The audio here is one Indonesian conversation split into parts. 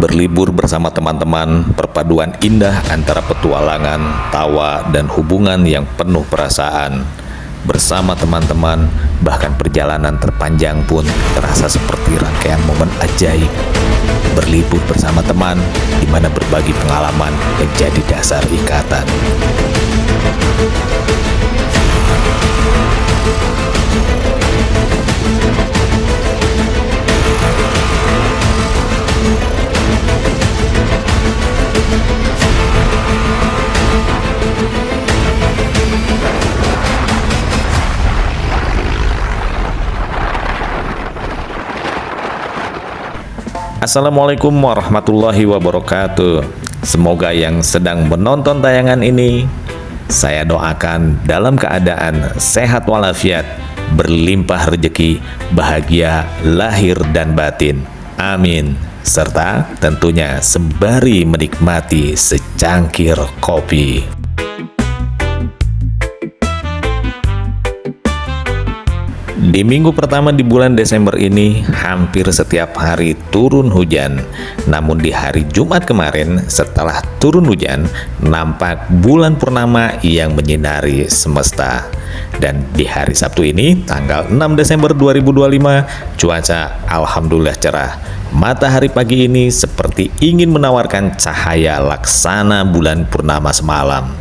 Berlibur bersama teman-teman, perpaduan indah antara petualangan, tawa, dan hubungan yang penuh perasaan. Bersama teman-teman, bahkan perjalanan terpanjang pun terasa seperti rangkaian momen ajaib. Berlibur bersama teman, di mana berbagi pengalaman menjadi dasar ikatan. Assalamualaikum warahmatullahi wabarakatuh. Semoga yang sedang menonton tayangan ini, saya doakan dalam keadaan sehat walafiat, berlimpah rezeki, bahagia lahir dan batin. Amin. Serta tentunya sembari menikmati secangkir kopi. Di minggu pertama di bulan Desember ini, hampir setiap hari turun hujan. Namun di hari Jumat kemarin, setelah turun hujan, nampak bulan purnama yang menyinari semesta. Dan di hari Sabtu ini, tanggal 6 Desember 2025, cuaca alhamdulillah cerah. Matahari pagi ini seperti ingin menawarkan cahaya laksana bulan purnama semalam.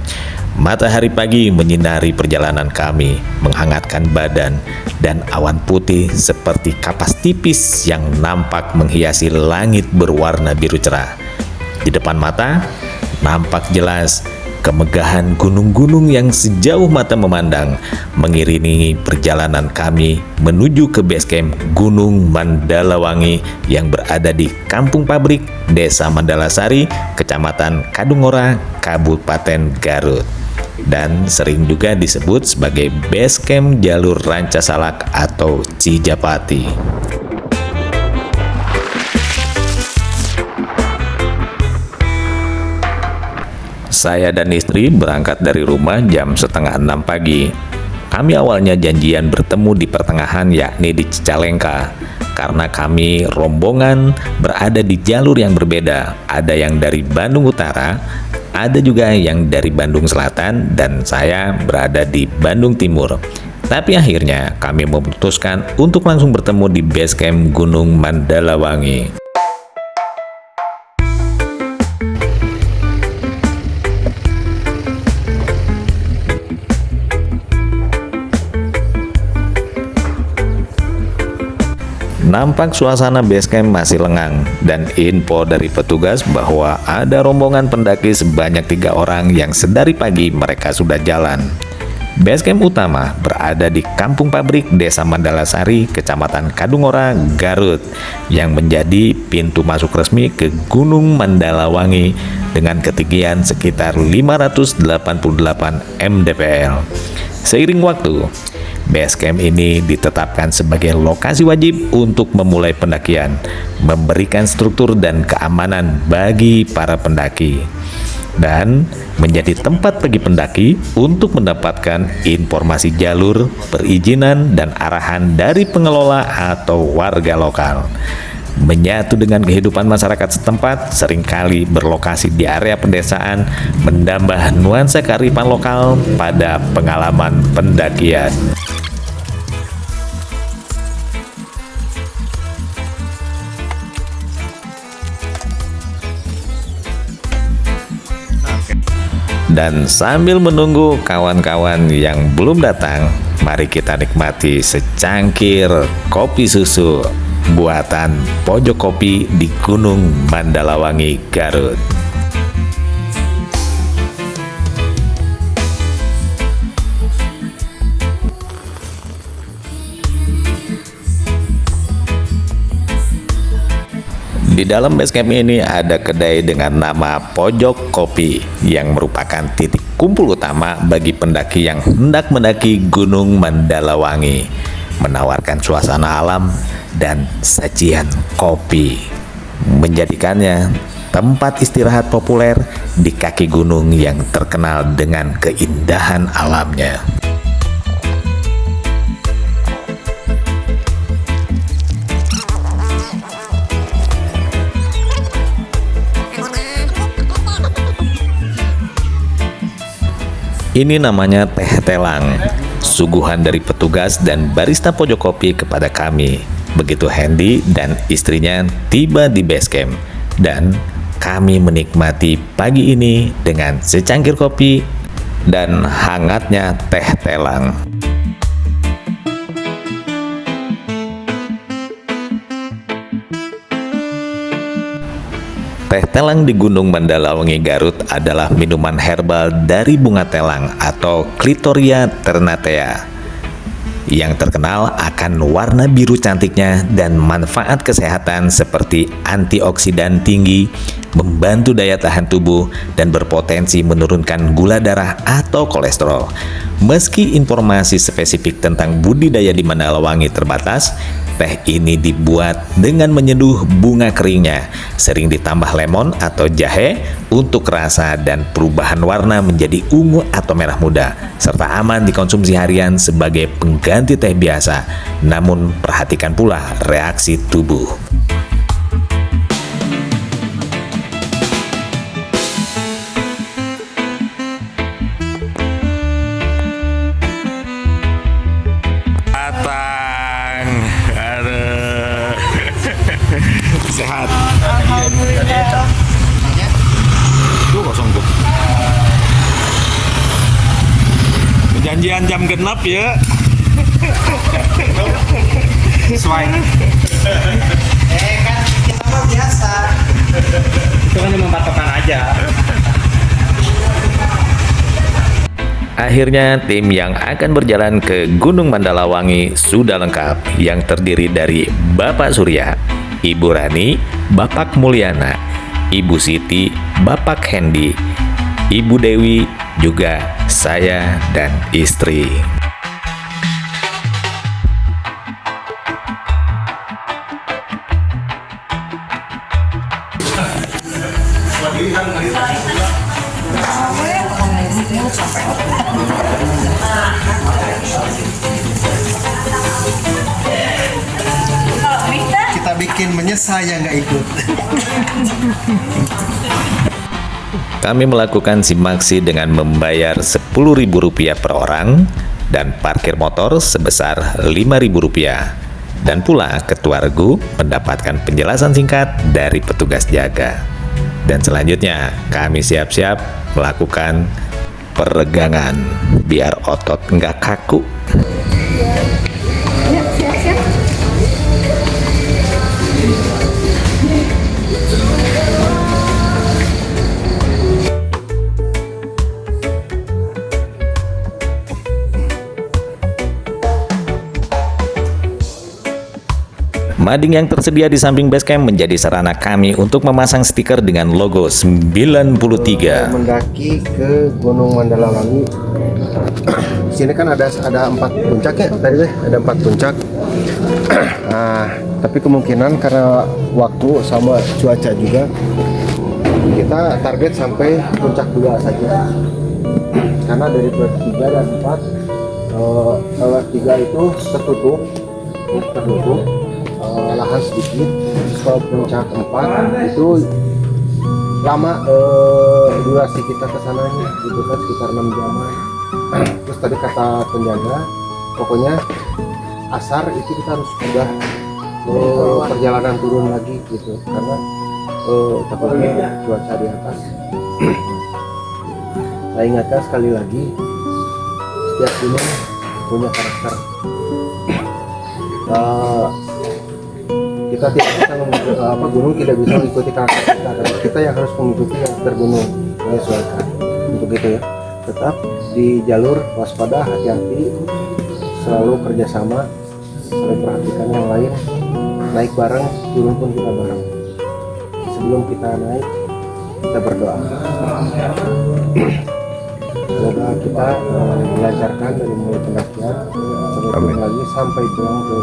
Matahari pagi menyinari perjalanan kami, menghangatkan badan, dan awan putih seperti kapas tipis yang nampak menghiasi langit berwarna biru cerah. Di depan mata, nampak jelas kemegahan gunung-gunung yang sejauh mata memandang, mengiringi perjalanan kami menuju ke base camp Gunung Mandalawangi yang berada di Kampung Pabrik, Desa Mandalasari, Kecamatan Kadungora, Kabupaten Garut. Dan sering juga disebut sebagai base camp jalur Rancasalak atau Cijapati. Saya dan istri berangkat dari rumah jam setengah 6 pagi. Kami awalnya janjian bertemu di pertengahan, yakni di Cicalengka. Karena kami rombongan berada di jalur yang berbeda. Ada yang dari Bandung Utara, ada juga yang dari Bandung Selatan, dan saya berada di Bandung Timur. Tapi akhirnya kami memutuskan untuk langsung bertemu di base camp Gunung Mandalawangi. Nampak suasana base camp masih lengang, dan info dari petugas bahwa ada rombongan pendaki sebanyak 3 orang yang sedari pagi mereka sudah jalan. Base camp utama berada di Kampung Pabrik, Desa Mandalasari, Kecamatan Kadungora, Garut, yang menjadi pintu masuk resmi ke Gunung Mandalawangi dengan ketinggian sekitar 588 mdpl. Seiring waktu, base camp ini ditetapkan sebagai lokasi wajib untuk memulai pendakian, memberikan struktur dan keamanan bagi para pendaki, dan menjadi tempat bagi pendaki untuk mendapatkan informasi jalur, perizinan, dan arahan dari pengelola atau warga lokal. Menyatu dengan kehidupan masyarakat setempat, seringkali berlokasi di area pedesaan, menambah nuansa kearifan lokal pada pengalaman pendakian. Dan sambil menunggu kawan-kawan yang belum datang, mari kita nikmati secangkir kopi susu buatan Pojok Kopi di Gunung Mandalawangi, Garut. Di dalam base camp ini ada kedai dengan nama Pojok Kopi yang merupakan titik kumpul utama bagi pendaki yang hendak mendaki Gunung Mandalawangi, menawarkan suasana alam dan sajian kopi, menjadikannya tempat istirahat populer di kaki gunung yang terkenal dengan keindahan alamnya. Ini namanya teh telang, suguhan dari petugas dan barista pojok kopi kepada kami. Begitu Hendy dan istrinya tiba di base camp, dan kami menikmati pagi ini dengan secangkir kopi dan hangatnya teh telang. Teh telang di Gunung Mandalawangi Garut adalah minuman herbal dari bunga telang atau Clitoria ternatea yang terkenal akan warna biru cantiknya dan manfaat kesehatan seperti antioksidan tinggi, membantu daya tahan tubuh, dan berpotensi menurunkan gula darah atau kolesterol. Meski informasi spesifik tentang budidaya di Mandalawangi terbatas, teh ini dibuat dengan menyeduh bunga keringnya, sering ditambah lemon atau jahe untuk rasa dan perubahan warna menjadi ungu atau merah muda, serta aman dikonsumsi harian sebagai pengganti teh biasa. Namun perhatikan pula reaksi tubuh. Sehat. Alhamdulillah. Tuh kosong tuh. Perjanjian jam genap ya. Sesuai. Kan kita mah biasa. Itu kan memang patokan aja. Akhirnya tim yang akan berjalan ke Gunung Mandalawangi sudah lengkap, yang terdiri dari Bapak Surya, Ibu Rani, Bapak Mulyana, Ibu Siti, Bapak Hendy, Ibu Dewi, juga saya dan istri. Kita bikin menyesal yang nggak ikut. Kami melakukan simaksi dengan membayar Rp10.000 per orang dan parkir motor sebesar Rp5.000. Dan pula Ketua Regu mendapatkan penjelasan singkat dari petugas jaga. Dan selanjutnya kami siap-siap melakukan peregangan biar otot nggak kaku. Mading yang tersedia di samping basecamp menjadi sarana kami untuk memasang stiker dengan logo 93. Mendaki ke Gunung Mandalawangi. Di sini kan ada 4 puncak ya tadi deh, ada 4 puncak. Tapi kemungkinan karena waktu sama cuaca juga, kita target sampai puncak 2 saja. Karena dari puncak 3 dan 4, kalau 3 itu tertutup. Lahan sedikit. Kalau puncak 4 itu lama durasi kita ke sananya gitu kan, sekitar 6 jaman. Terus tadi kata penjaga, pokoknya asar itu kita harus sudah perjalanan turun lagi gitu, karena takutnya cuaca di atas. Saya ingatkan sekali lagi, setiap gunung punya karakter. Kita tidak bisa gunung tidak bisa mengikuti karakter kita, dan kita yang harus mengikuti karakter gunung, menyesuaikan. Untuk itu ya, tetap di jalur waspada, hati-hati, selalu kerjasama, saling perhatikan yang lain, naik bareng, turun pun kita bareng. Sebelum kita naik, kita berdoa. Semoga kita dilancarkan dari mulai pendakian sampai lagi sampai pulang ke.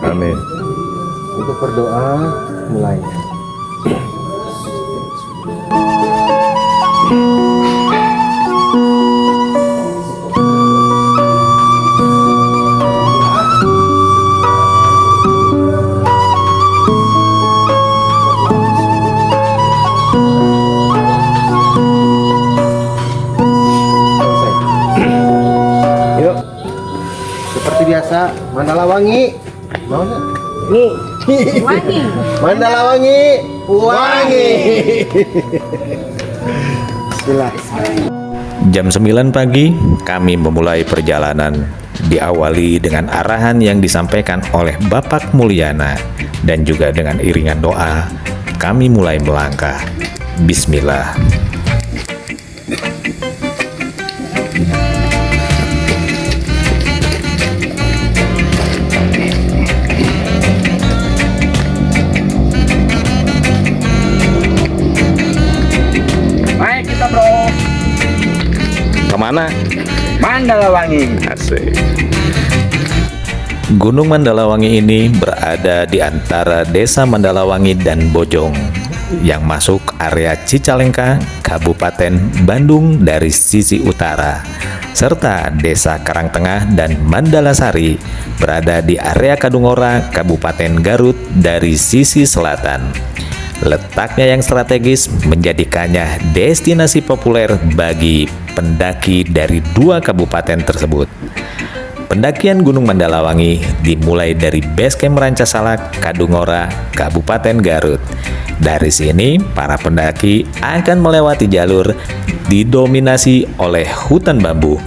Amin. Untuk berdoa mulai. biasa Mandala Wangi. Naon? Wangi. Mandala Wangi. Wangi. Bismillah. Jam 9 pagi, kami memulai perjalanan. Diawali dengan arahan yang disampaikan oleh Bapak Mulyana dan juga dengan iringan doa, kami mulai melangkah. Bismillah. Baik kita bro. Kemana? Mandala Wangi. Asik. Gunung Mandalawangi ini berada di antara Desa Mandalawangi dan Bojong yang masuk area Cicalengka, Kabupaten Bandung dari sisi utara, serta Desa Karangtengah dan Mandalasari berada di area Kadungora, Kabupaten Garut dari sisi selatan. Letaknya yang strategis menjadikannya destinasi populer bagi pendaki dari dua kabupaten tersebut. Pendakian Gunung Mandalawangi dimulai dari base camp Rancasalak, Kadungora, Kabupaten Garut. Dari sini, para pendaki akan melewati jalur didominasi oleh hutan bambu,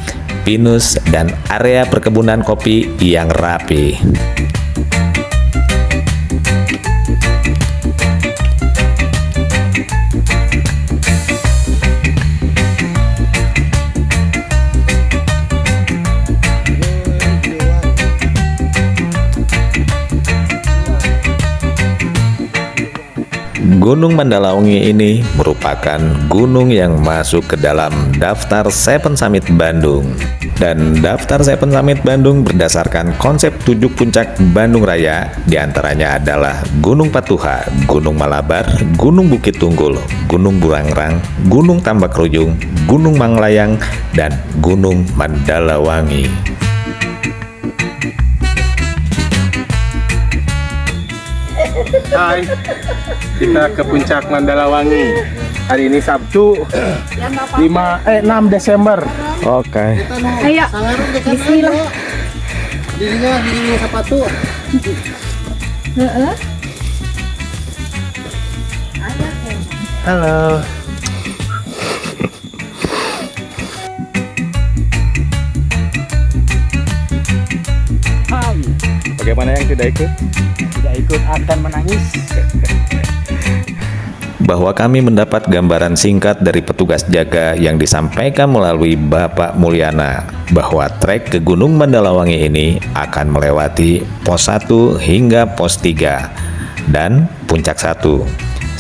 pinus, dan area perkebunan kopi yang rapi. Gunung Mandalawangi ini merupakan gunung yang masuk ke dalam daftar Seven Summit Bandung. Dan daftar Seven Summit Bandung berdasarkan konsep 7 puncak Bandung Raya, diantaranya adalah Gunung Patuha, Gunung Malabar, Gunung Bukit Tunggul, Gunung Burangrang, Gunung Tambak Rujung, Gunung Manglayang, dan Gunung Mandalawangi. Hai, kita ke puncak Mandalawangi. Hari ini Sabtu 6 Desember. Oke. Ayo. Bismillah. Dirinya sepatu. Heeh. Halo. Bagaimana yang tidak ikut? Tidak ikut akan menangis. Bahwa kami mendapat gambaran singkat dari petugas jaga yang disampaikan melalui Bapak Mulyana bahwa trek ke Gunung Mandalawangi ini akan melewati pos 1 hingga pos 3 dan puncak 1.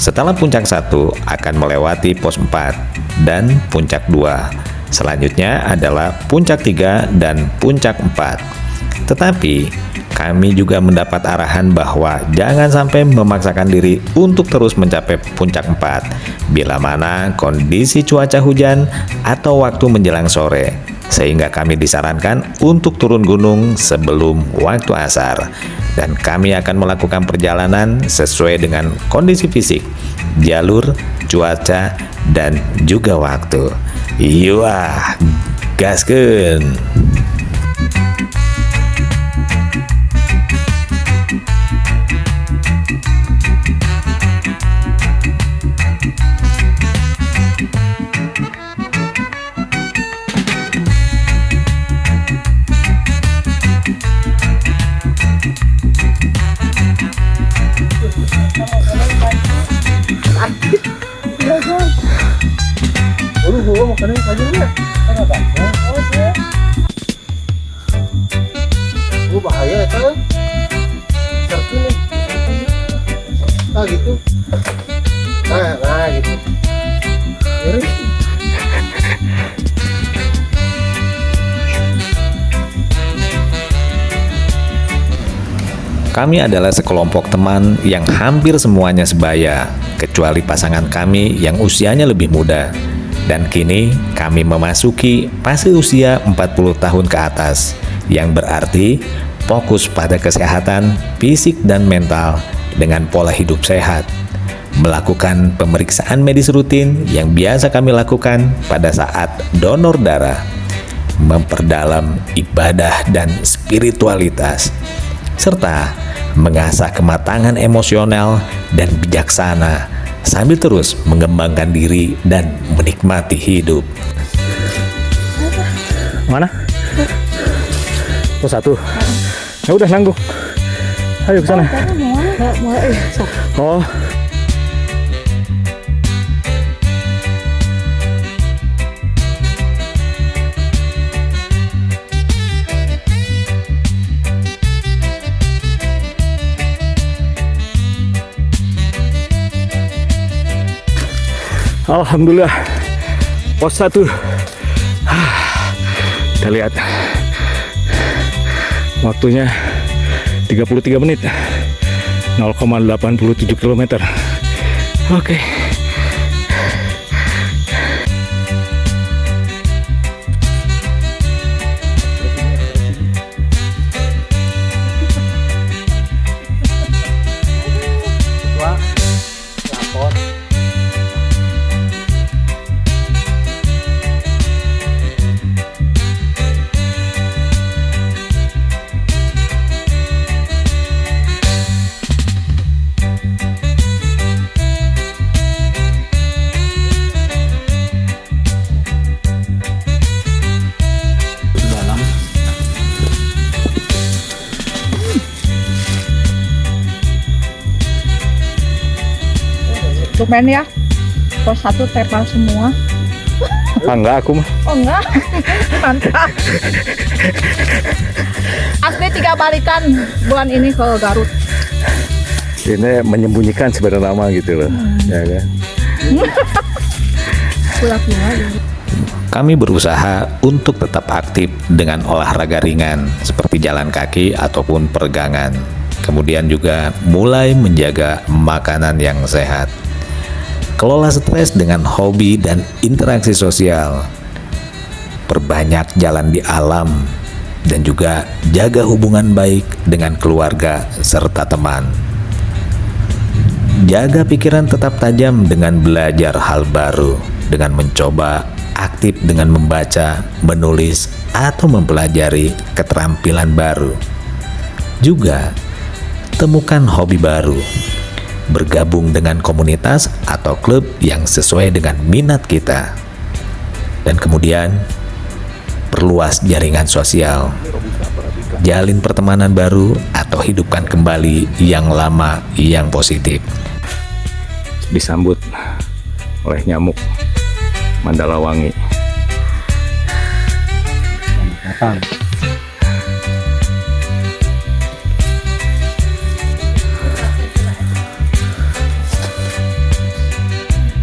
Setelah puncak 1 akan melewati pos 4 dan puncak 2. Selanjutnya adalah puncak 3 dan puncak 4. Tetapi kami juga mendapat arahan bahwa jangan sampai memaksakan diri untuk terus mencapai puncak 4 bila mana kondisi cuaca hujan atau waktu menjelang sore, sehingga kami disarankan untuk turun gunung sebelum waktu asar. Dan kami akan melakukan perjalanan sesuai dengan kondisi fisik, jalur, cuaca, dan juga waktu. Iya, gaskeun. Bahaya itu. Serti nih. Ah gitu. Nah gitu. Ngeri. Kami adalah sekelompok teman yang hampir semuanya sebaya, kecuali pasangan kami yang usianya lebih muda. Dan kini kami memasuki fase usia 40 tahun ke atas, yang berarti fokus pada kesehatan fisik dan mental dengan pola hidup sehat. Melakukan pemeriksaan medis rutin yang biasa kami lakukan pada saat donor darah. memperdalam ibadah dan spiritualitas, serta mengasah kematangan emosional dan bijaksana sambil terus mengembangkan diri dan menikmati hidup. Mana? Pos 1. Ya udah nanggung. Ayo ke sana. Oh. Alhamdulillah, pos 1. Kita lihat waktunya 33 menit, 0,87 km. Oke. Lumayan ya, pos 1 tepal semua. Enggak, aku mah. Oh enggak, mantap. Asli 3 balikan bulan ini ke Garut. Ini menyembunyikan sebenarnya nama gitu loh, ya kan? Pulang-pulang. Kami berusaha untuk tetap aktif dengan olahraga ringan seperti jalan kaki ataupun peregangan. Kemudian juga mulai menjaga makanan yang sehat. Kelola stres dengan hobi dan interaksi sosial. Perbanyak jalan di alam dan juga jaga hubungan baik dengan keluarga serta teman. Jaga pikiran tetap tajam dengan belajar hal baru, dengan mencoba aktif dengan membaca, menulis, atau mempelajari keterampilan baru. Juga temukan hobi baru. Bergabung dengan komunitas atau klub yang sesuai dengan minat kita. Dan kemudian perluas jaringan sosial. Jalin pertemanan baru atau hidupkan kembali yang lama yang positif. Disambut oleh nyamuk Mandalawangi. Datang.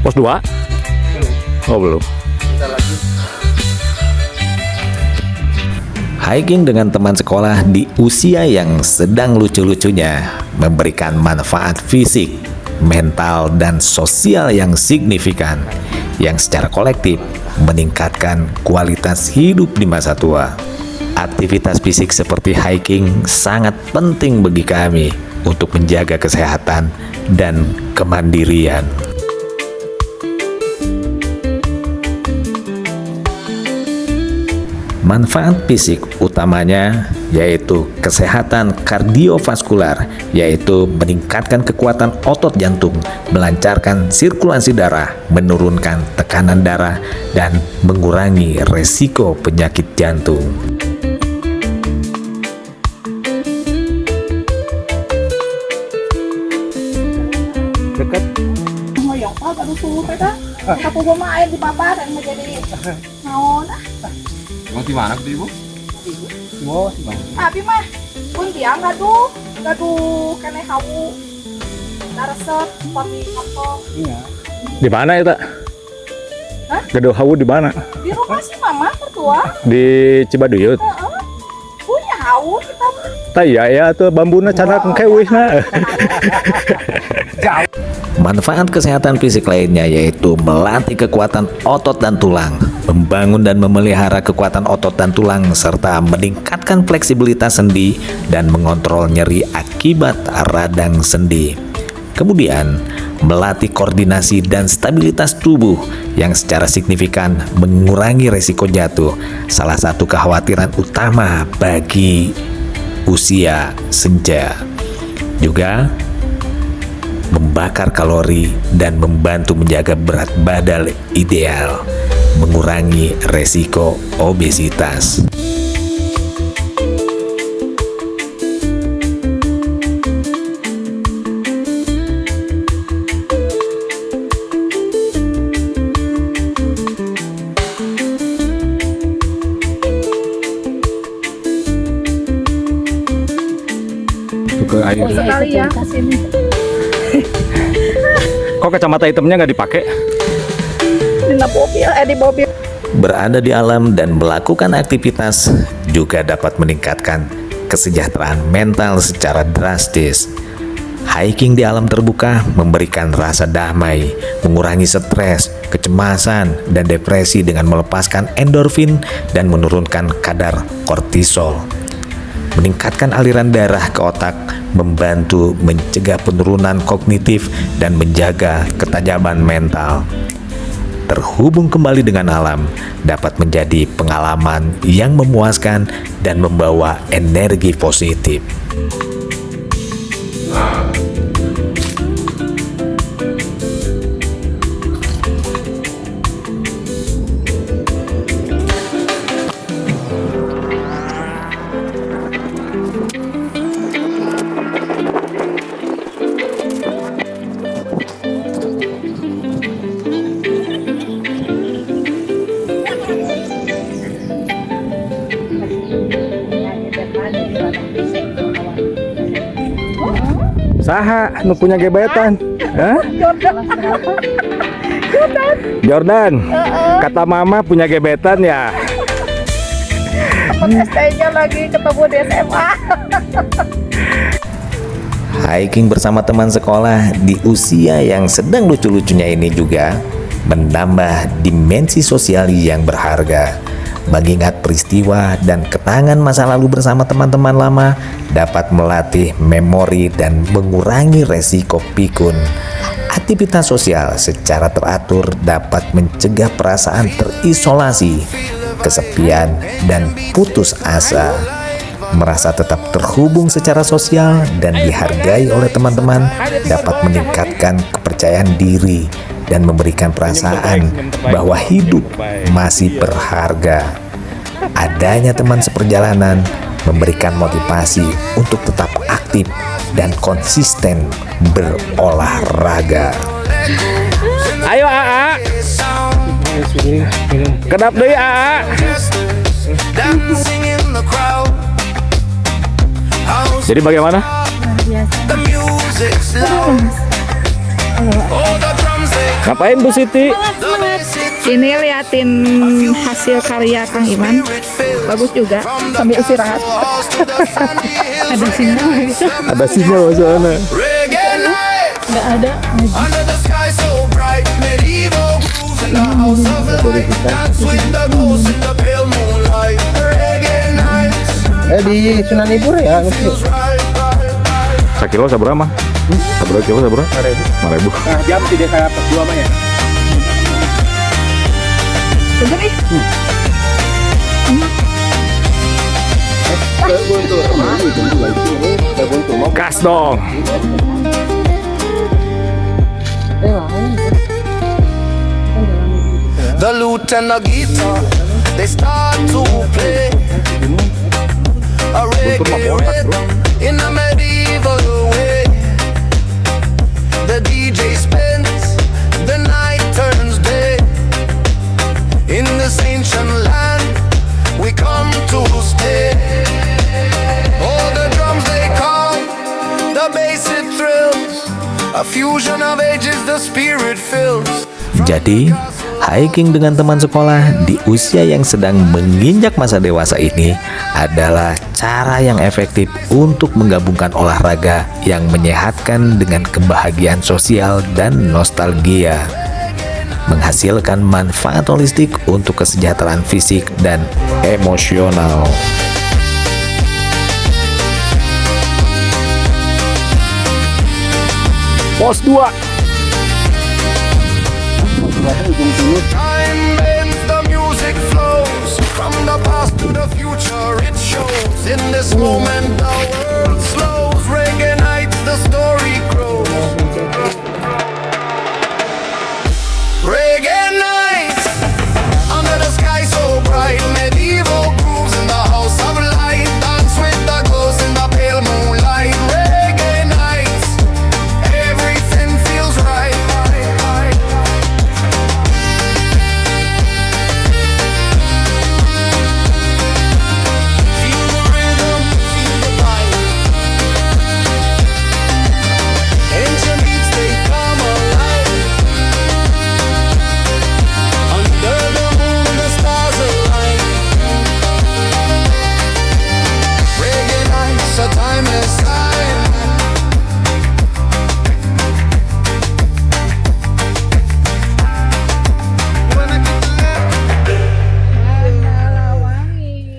Pos 2? Oh belum. Hiking dengan teman sekolah di usia yang sedang lucu-lucunya memberikan manfaat fisik, mental, dan sosial yang signifikan yang secara kolektif meningkatkan kualitas hidup di masa tua. Aktivitas fisik seperti hiking sangat penting bagi kami untuk menjaga kesehatan dan kemandirian. Manfaat fisik utamanya yaitu kesehatan kardiovaskular, yaitu meningkatkan kekuatan otot jantung, melancarkan sirkulasi darah, menurunkan tekanan darah, dan mengurangi resiko penyakit jantung. Dekat. Oh ya, Pak, baru suruh kita. Aku gua air di bawah dan menjadi naon. Mau di mana Ibu? Wow, Bang. Abi mah kuntiang gaduh kene hawu. Daresep seperti kantong. Iya. Di mana itu? Hah? Gaduh hawu di mana? Di rumah si mama tertua. Di Cibaduyut. Punya hawu kita mah. Taya ya tuh bambuna canak kewihna. Manfaat kesehatan fisik lainnya yaitu melatih kekuatan otot dan tulang, membangun dan memelihara kekuatan otot dan tulang, serta meningkatkan fleksibilitas sendi dan mengontrol nyeri akibat radang sendi. Kemudian, melatih koordinasi dan stabilitas tubuh yang secara signifikan mengurangi resiko jatuh, salah satu kekhawatiran utama bagi usia senja. Juga membakar kalori dan membantu menjaga berat badan ideal, mengurangi resiko obesitas. Ke air. Sekali ya kasih nih. Kok kacamata hitamnya nggak dipakai? Di mobil. Berada di alam dan melakukan aktivitas juga dapat meningkatkan kesejahteraan mental secara drastis. Hiking di alam terbuka memberikan rasa damai, mengurangi stres, kecemasan, dan depresi dengan melepaskan endorfin dan menurunkan kadar kortisol. Meningkatkan aliran darah ke otak, membantu mencegah penurunan kognitif dan menjaga ketajaman mental. Terhubung kembali dengan alam dapat menjadi pengalaman yang memuaskan dan membawa energi positif. Saha nu punya gebetan? Hah? Jordan. Kata mama punya gebetan ya. Temen ST-nya lagi ketemu di SMA. Hiking bersama teman sekolah di usia yang sedang lucu-lucunya ini juga menambah dimensi sosial yang berharga. Mengingat peristiwa dan kenangan masa lalu bersama teman-teman lama dapat melatih memori dan mengurangi resiko pikun. Aktivitas sosial secara teratur dapat mencegah perasaan terisolasi, kesepian, dan putus asa. Merasa tetap terhubung secara sosial dan dihargai oleh teman-teman dapat meningkatkan kepercayaan diri dan memberikan perasaan bahwa hidup masih berharga. Adanya teman seperjalanan memberikan motivasi untuk tetap aktif dan konsisten berolahraga. Ayo AA. Kedap deui AA. Jadi bagaimana? Ngapain Bu Siti? Ini liatin hasil karya Kang Iman. Bagus juga. Sambil istirahat. Ada sinyal gitu. Ada sinyal sana. Nggak ada. Di Sunan Ibu ya. Sakilo sabra mah? Sabra kilo sabra? 5.000. Nah, jam tidak saya pas 2 mah ya. Sebentar nih. Gas dong. The lute and the guitar, they start to play a reggae rhythm in a medieval way. The DJ spins, the night turns day. In this ancient land, we come to stay. Oh, the drums they call, the bass it thrills, a fusion of ages the spirit fills. Jadi, hiking dengan teman sekolah di usia yang sedang menginjak masa dewasa ini adalah cara yang efektif untuk menggabungkan olahraga yang menyehatkan dengan kebahagiaan sosial dan nostalgia, menghasilkan manfaat holistik untuk kesejahteraan fisik dan emosional. Pos 2. ujung timur. Time bends, the music flows. From the past to the future, it shows. In this moment, the world slows. Reggae nights, the story grows. Reggae nights, under the sky so bright. Medieval grooves in the house of light. Dance with the ghosts in the pale moonlight. Reggae nights, everything feels right. Feel the rhythm, feel the vibe. Ancient beats, they come alive. Under the moon, the stars align. Reggae nights, a timeless time. Wanna get the left? Wangi.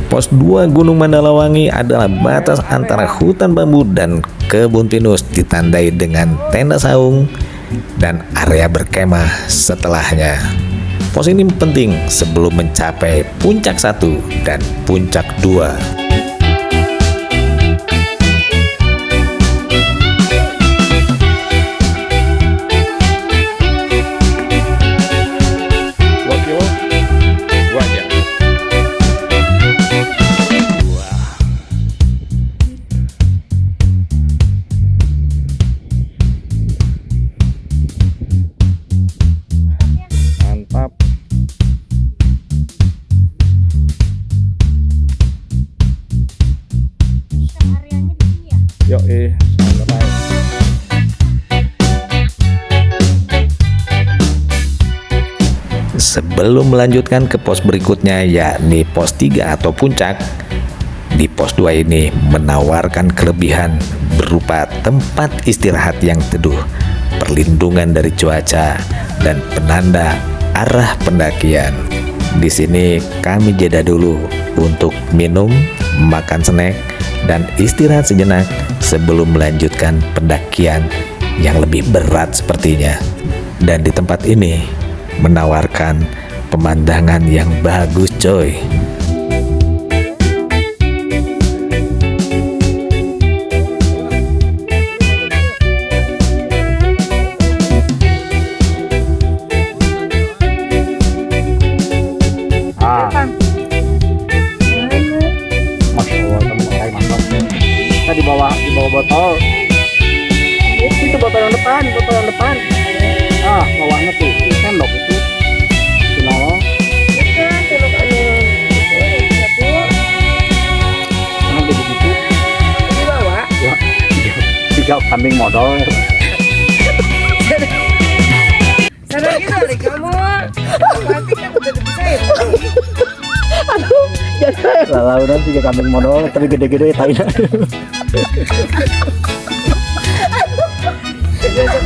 Pos 2 Gunung Mandalawangi adalah batas antara hutan bambu dan kebun pinus, ditandai dengan tenda saung dan area berkemah setelahnya. Pos ini penting sebelum mencapai puncak 1 dan puncak 2. Mantap. Yuk, santai. Sebelum melanjutkan ke pos berikutnya, yakni pos 3 atau puncak, di pos 2 ini menawarkan kelebihan berupa tempat istirahat yang teduh, perlindungan dari cuaca, dan penanda arah pendakian. Di sini kami jeda dulu untuk minum, makan snack, dan istirahat sejenak sebelum melanjutkan pendakian yang lebih berat sepertinya. Dan di tempat ini menawarkan pemandangan yang bagus, coy. Masya Allah, kamu pakai mantap. Kita di bawah botol. Itu botol yang depan. Ah, bawahnya tuh, sendok itu. Kenal? Jangan begitu. Di bawah. Ya, 3 kambing modal. Sadar kali kamu. Pasti kan udah dipisahin. Lalu nanti 3 kambing modal, tapi gede-gede taina.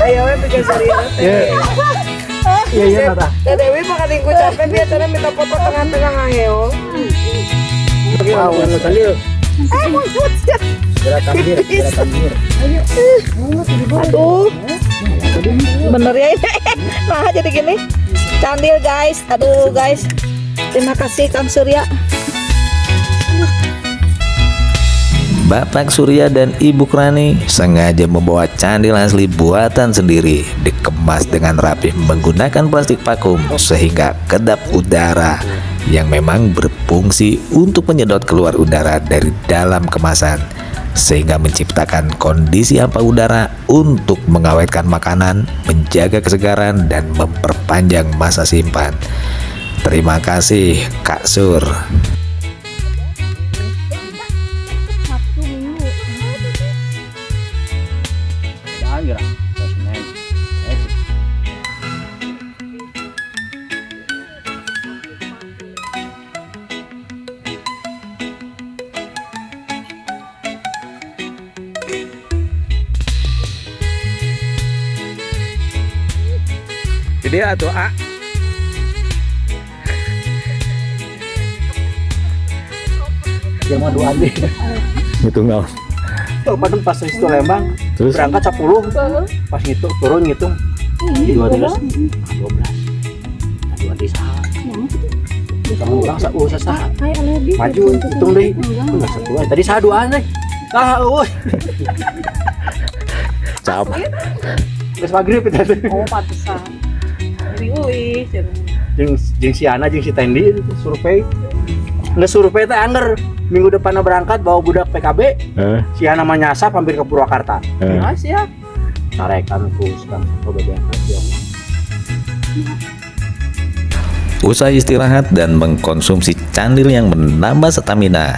Ayamnya bikin serius. Iya, Tata. Teh Dewi makan tingku capek biasanya minta foto tengah-tengah ayo. Wow, tadi. Muncul. Gerakan bir. Aduh. Bener ya ini. Nah jadi gini. Candil guys. Aduh guys. Terima kasih Kang Surya. Bapak Surya dan Ibu Krani sengaja membawa candil asli buatan sendiri, dikemas dengan rapi menggunakan plastik vakum sehingga kedap udara yang memang berfungsi untuk menyedot keluar udara dari dalam kemasan, sehingga menciptakan kondisi hampa udara untuk mengawetkan makanan, menjaga kesegaran, dan memperpanjang masa simpan. Terima kasih Kak Sur. Jadi atau A. Dia mau doa deh. Ngitung nggak? Tuh padahal pas itu Lembang Terus berangkat 10, pas ngitung turun ngitung 2 terus 12. Dua di salah. Kamu ulang sah. Maju hitung deh. Enggak satu. Tadi sah duaan deh. cap. Terus maghrib itu. Oh, pantesan. Wih, Jeung si Ana jeung si Tendi survei. Nggak survei teh anger. Minggu depan berangkat bawa budak PKB. Si Ana mah nyasap hampir ke Purwakarta. Ya siap. Tarekan sekarang berangkat ya. Usai istirahat dan mengkonsumsi candil yang menambah stamina,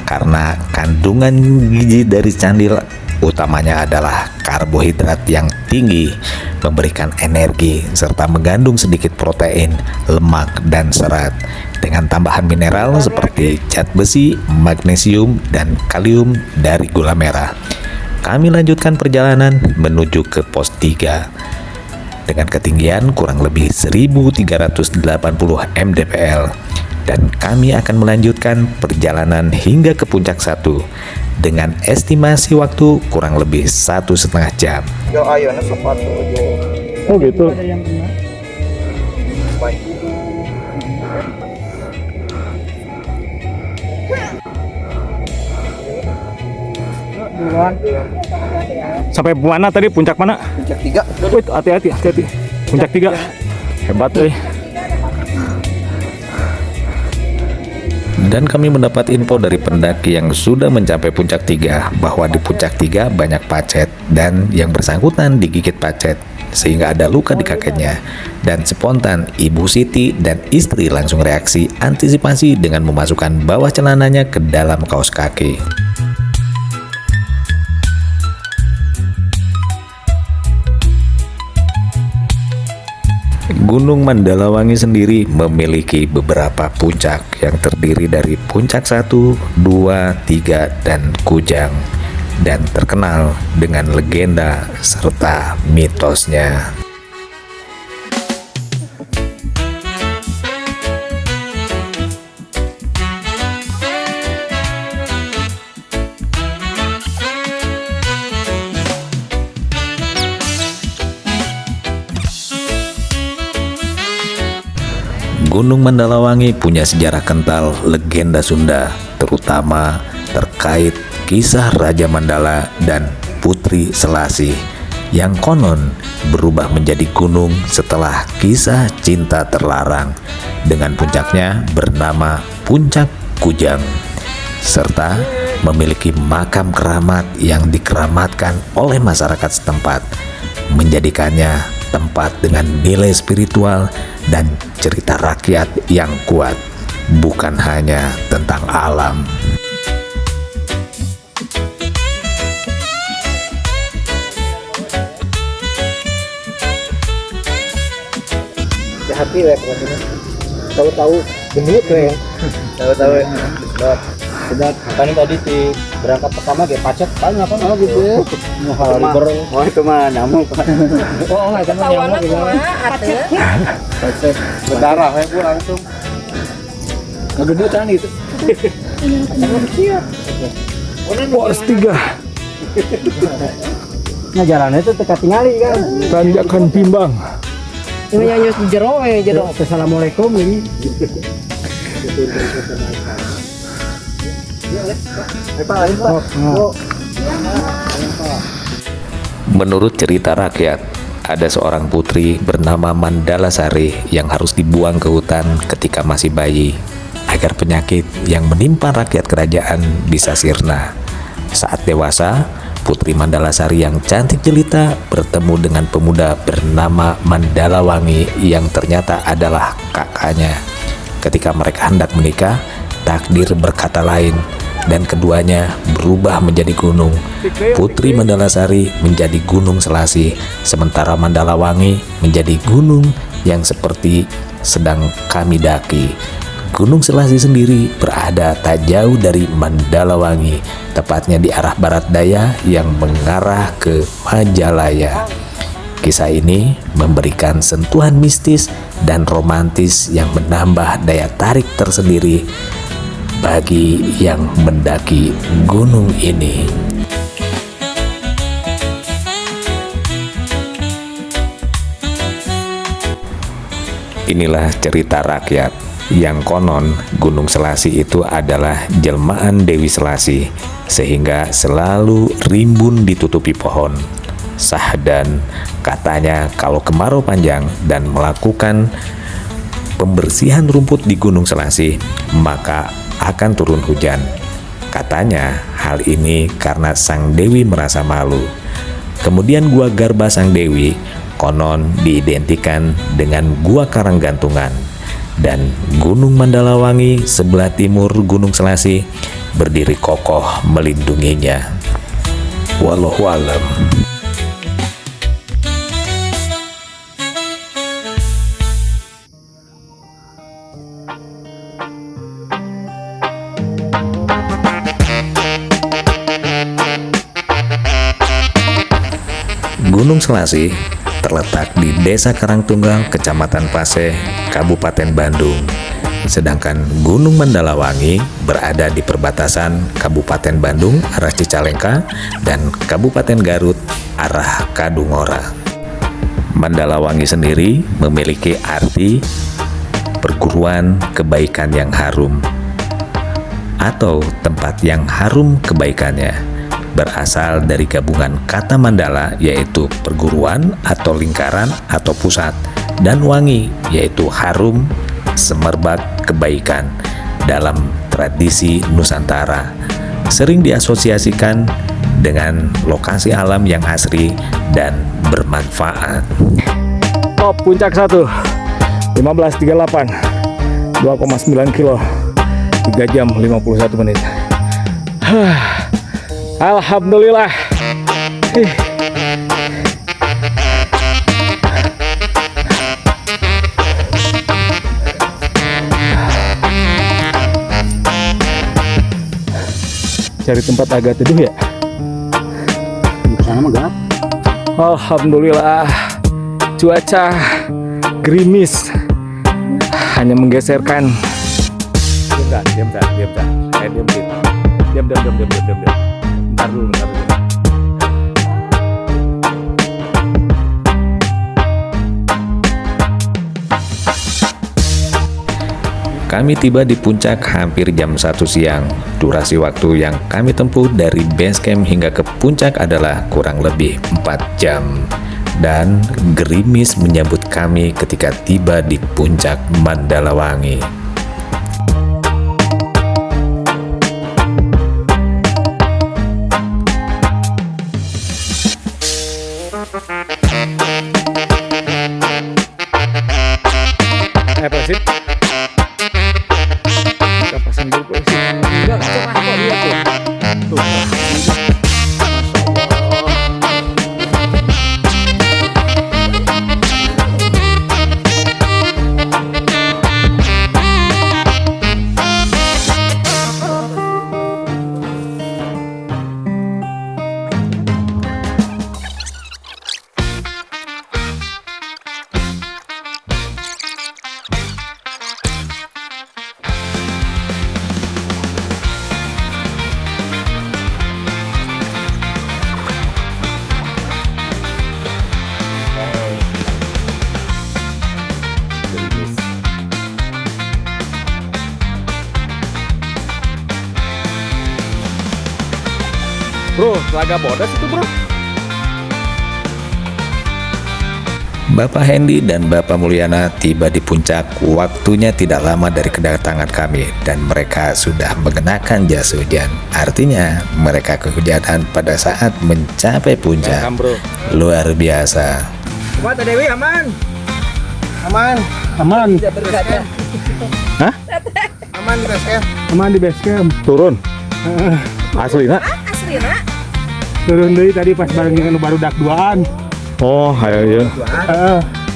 karena kandungan gizi dari candil utamanya adalah karbohidrat yang tinggi, memberikan energi serta mengandung sedikit protein, lemak, dan serat dengan tambahan mineral seperti zat besi, magnesium, dan kalium dari gula merah. Kami lanjutkan perjalanan menuju ke pos 3 dengan ketinggian kurang lebih 1380 mdpl, dan kami akan melanjutkan perjalanan hingga ke puncak 1 dengan estimasi waktu kurang lebih 1,5 jam. Yo ayo na sepatu yo. Oh gitu. Sampai mana tadi? Puncak mana? Puncak 3. Wih, hati-hati. Puncak 3. Hebat euy. Dan kami mendapat info dari pendaki yang sudah mencapai puncak 3 bahwa di puncak 3 banyak pacet dan yang bersangkutan digigit pacet sehingga ada luka di kakinya. Dan spontan Ibu Siti dan istri langsung reaksi antisipasi dengan memasukkan bawah celananya ke dalam kaos kaki. Gunung Mandalawangi sendiri memiliki beberapa puncak yang terdiri dari puncak 1, 2, 3, dan Kujang, dan terkenal dengan legenda serta mitosnya. Gunung Mandalawangi punya sejarah kental legenda Sunda, terutama terkait kisah Raja Mandala dan Putri Selasih yang konon berubah menjadi gunung setelah kisah cinta terlarang dengan puncaknya bernama Puncak Kujang, serta memiliki makam keramat yang dikeramatkan oleh masyarakat setempat, menjadikannya tempat dengan nilai spiritual dan cerita rakyat yang kuat, bukan hanya tentang alam. Hati ya katanya. Tahu-tahu gendut ya. Tahu-tahu. Sudah makanya tadi di berangkat pertama kayak pacet banyak apa gitu ya. Mau liber. Oh itu mah nyamuk. Oh itu mah nyamuk gitu. Pacet. Berdarah ya Bu langsung. Ngegendutan gitu. Pos 3. Nah jalannya itu teka tingali kan. Tanjakan Bimbang. Ini nyanyos di jero. Assalamualaikum ini. Menurut cerita rakyat, ada seorang putri bernama Mandala Sari yang harus dibuang ke hutan ketika masih bayi, agar penyakit yang menimpa rakyat kerajaan bisa sirna. Saat dewasa, Putri Mandala Sari yang cantik jelita bertemu dengan pemuda bernama Mandala Wangi yang ternyata adalah kakaknya. Ketika mereka hendak menikah, takdir berkata lain dan keduanya berubah menjadi gunung. Putri Mandala Sari menjadi Gunung Selasi, sementara Mandala Wangi menjadi gunung yang seperti sedang kami daki. Gunung Selasi sendiri berada tak jauh dari Mandala Wangi, tepatnya di arah barat daya yang mengarah ke Majalaya. Kisah ini memberikan sentuhan mistis dan romantis yang menambah daya tarik tersendiri bagi yang mendaki gunung ini. Inilah cerita rakyat yang konon Gunung Selasi itu adalah jelmaan Dewi Selasi, sehingga selalu rimbun ditutupi pohon. Sahdan katanya kalau kemarau panjang dan melakukan pembersihan rumput di Gunung Selasi, maka akan turun hujan. Katanya hal ini karena Sang Dewi merasa malu. Kemudian Gua Garba Sang Dewi konon diidentikan dengan Gua Karanggantungan, dan Gunung Mandala Wangi sebelah timur Gunung Selasi berdiri kokoh melindunginya. Wallahu a'lam. Gunung Selasi terletak di Desa Karangtunggal, Kecamatan Paseh, Kabupaten Bandung. Sedangkan Gunung Mandala Wangi berada di perbatasan Kabupaten Bandung arah Cicalengka dan Kabupaten Garut arah Kadungora. Mandala Wangi sendiri memiliki arti perguruan kebaikan yang harum atau tempat yang harum kebaikannya. Berasal dari gabungan kata mandala yaitu perguruan atau lingkaran atau pusat, dan wangi yaitu harum, semerbak kebaikan. Dalam tradisi Nusantara sering diasosiasikan dengan lokasi alam yang asri dan bermanfaat. Top puncak 1 15.38 2,9 kilo 3 jam 51 menit. Alhamdulillah. Cari tempat agak teduh ya. Sana mah gelap. Alhamdulillah. Cuaca gerimis, hanya menggeserkan. Diam. Bentar dulu. Kami tiba di puncak hampir jam 1 siang. Durasi waktu yang kami tempuh dari base camp hingga ke puncak adalah kurang lebih 4 jam. Dan gerimis menyambut kami ketika tiba di puncak Mandala Wangi. Apa sih? Kapasan dulu polisi. Enggak, coba kok lihat tuh. Tuh. Bro, Telaga Bodas itu bro. Bapak Hendy dan Bapak Mulyana tiba di puncak waktunya tidak lama dari kedatangan kami dan mereka sudah mengenakan jas hujan. Artinya mereka kehujanan pada saat mencapai puncak. Welcome, bro. Luar biasa. Mata Dewi aman. Aman. Aman. Hah? Aman di base camp. Aman di base camp. Turun. Asli nak? Asli nak. Turun deui tadi pas bareng baru dak duaan. Oh, ayo ya.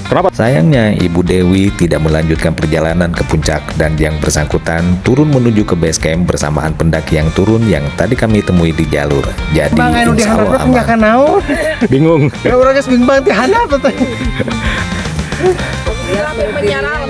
Kenapa? Sayangnya Ibu Dewi tidak melanjutkan perjalanan ke puncak dan yang bersangkutan turun menuju ke base camp bersamaan pendaki yang turun yang tadi kami temui di jalur. Jadi insya Allah aman. naon. Bingung. Ya urang geus bingung banget handap teh. Dia menyerang.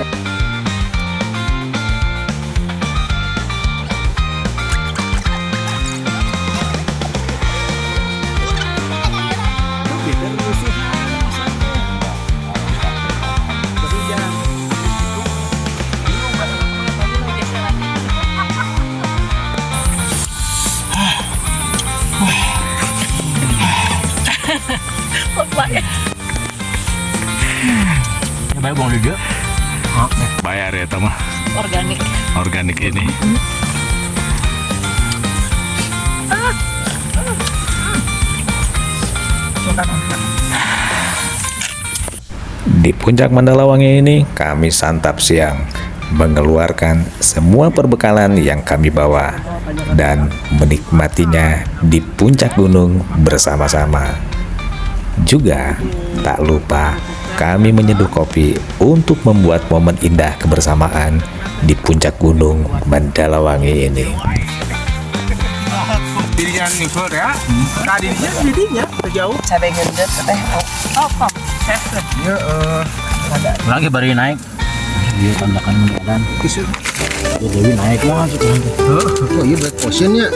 Ya bae bong juga. Bayar ya teman. Organik. Organik ini. Di puncak Mandalawangi ini kami santap siang, mengeluarkan semua perbekalan yang kami bawa dan menikmatinya di puncak gunung bersama-sama. Juga tak lupa kami menyeduh kopi untuk membuat momen indah kebersamaan di puncak gunung Mandalawangi ini. Dirinya ngikut ya. Tadinya jadinya sejauh. Cabai gendut teh. Oh, kok. Ya Lagi baru naik. Dia tandakan mendadan. Ya Dewi naik lah masuk lagi. oh iya black potion ya.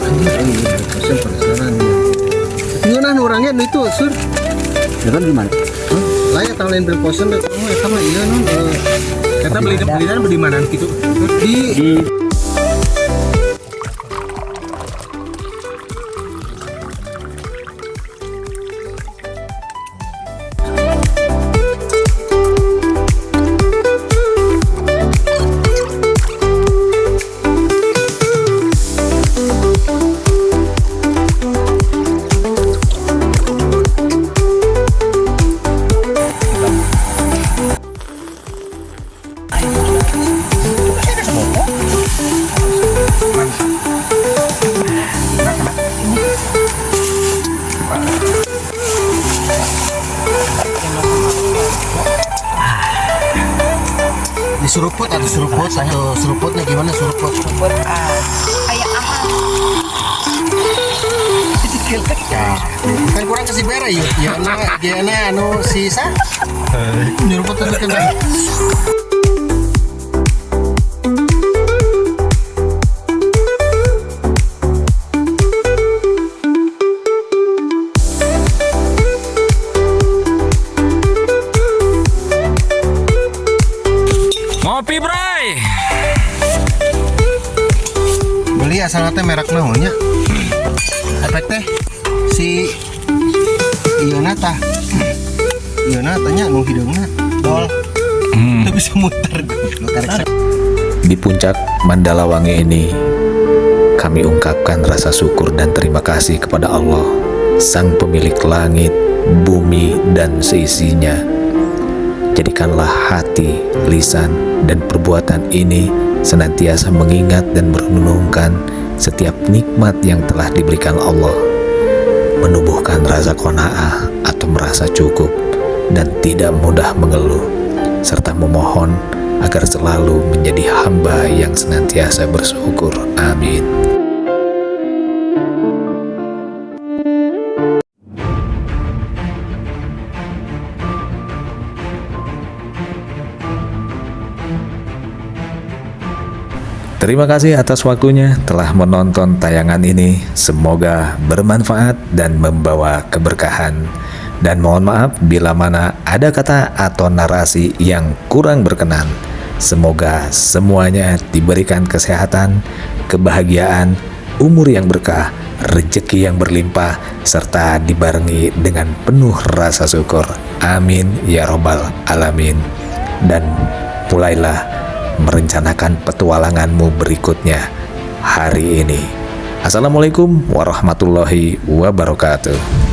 Anjir ini black potion penasaran ya. Tinggalan orangnya itu sur. Ya kan di mana? Layak tahu lain black potion oh eta mah iya non. Kita belian di mana gitu? Di suruput atau suruputnya gimana suruput? Kayak apa? Kan kurang kasih bere yuk. Ya anu sisa. Nyuruput tadi kan. Ngopi bray. Beli asal teh merek naonnya? Efek teh si Iona tah. Iona tanya nu hidungna dol. Teu bisa muter. Lu tarik. Di puncak Mandalawangi ini, kami ungkapkan rasa syukur dan terima kasih kepada Allah, Sang Pemilik langit, bumi, dan seisinya. Jadikanlah hati, lisan, dan perbuatan ini senantiasa mengingat dan merenungkan setiap nikmat yang telah diberikan Allah, menumbuhkan rasa qanaah atau merasa cukup, dan tidak mudah mengeluh, serta memohon agar selalu menjadi hamba yang senantiasa bersyukur. Amin. Terima kasih atas waktunya telah menonton tayangan ini. Semoga bermanfaat dan membawa keberkahan. Dan mohon maaf bila mana ada kata atau narasi yang kurang berkenan. Semoga semuanya diberikan kesehatan, kebahagiaan, umur yang berkah, rezeki yang berlimpah, serta dibarengi dengan penuh rasa syukur. Amin ya robbal alamin. Dan mulailah merencanakan petualanganmu berikutnya hari ini. Assalamualaikum warahmatullahi wabarakatuh.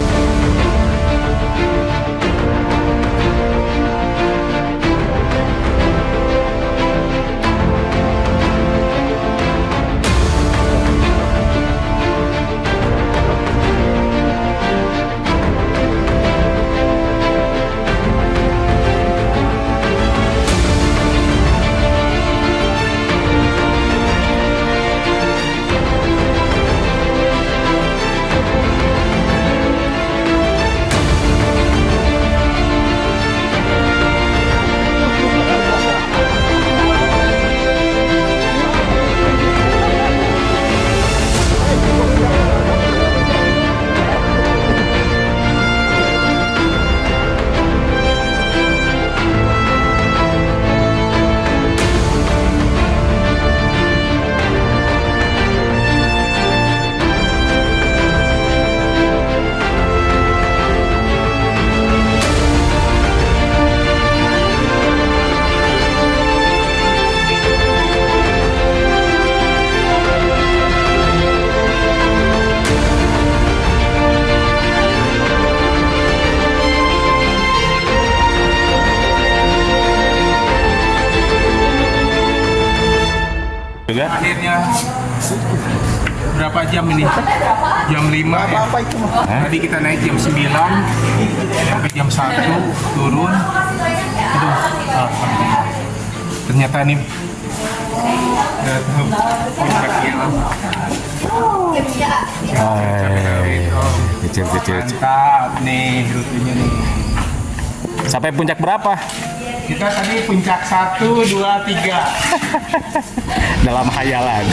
Akhirnya berapa jam ini? Jam 5 ya. Tadi kita naik jam 9 sampai jam 1 turun. Aduh, ternyata nih puncaknya. Kecil-kecil. Mantap nih rutenya nih. Sampai puncak berapa? Kita tadi puncak 1, 2, 3. Dalam khayalan.